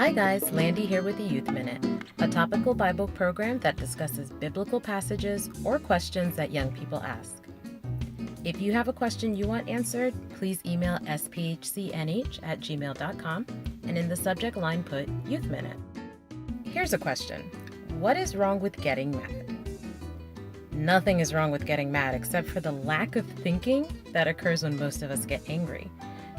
Hi guys, Landy here with the Youth Minute, a topical Bible program that discusses biblical passages or questions that young people ask. If you have a question you want answered, please email sphcnh@gmail.com and in the subject line put Youth Minute. Here's a question. What is wrong with getting mad? Nothing is wrong with getting mad except for the lack of thinking that occurs when most of us get angry.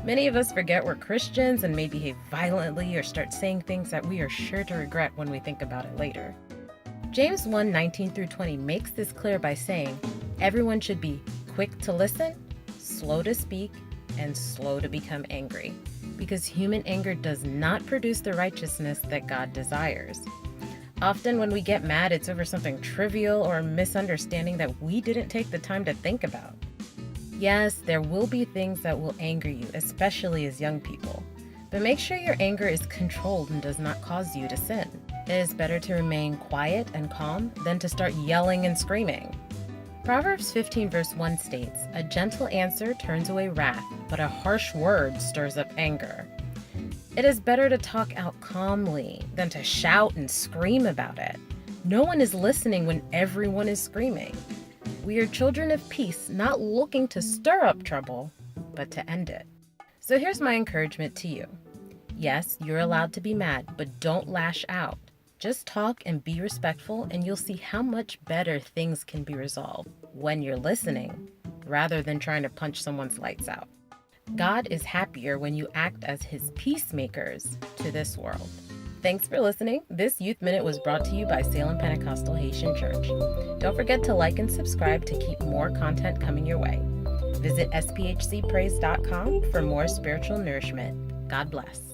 Many of us forget we're Christians and may behave violently or start saying things that we are sure to regret when we think about it later. James 1:19-20 makes this clear by saying, everyone should be quick to listen, slow to speak, and slow to become angry, because human anger does not produce the righteousness that God desires. Often when we get mad, it's over something trivial or a misunderstanding that we didn't take the time to think about. Yes, there will be things that will anger you, especially as young people. But make sure your anger is controlled and does not cause you to sin. It is better to remain quiet and calm than to start yelling and screaming. Proverbs 15 verse 1 states, "A gentle answer turns away wrath, but a harsh word stirs up anger." It is better to talk out calmly than to shout and scream about it. No one is listening when everyone is screaming. We are children of peace, not looking to stir up trouble, but to end it. So here's my encouragement to you. Yes, you're allowed to be mad, but don't lash out. Just talk and be respectful, and you'll see how much better things can be resolved when you're listening, rather than trying to punch someone's lights out. God is happier when you act as his peacemakers to this world. Thanks for listening. This Youth Minute was brought to you by Salem Pentecostal Haitian Church. Don't forget to like and subscribe to keep more content coming your way. Visit sphcpraise.com for more spiritual nourishment. God bless.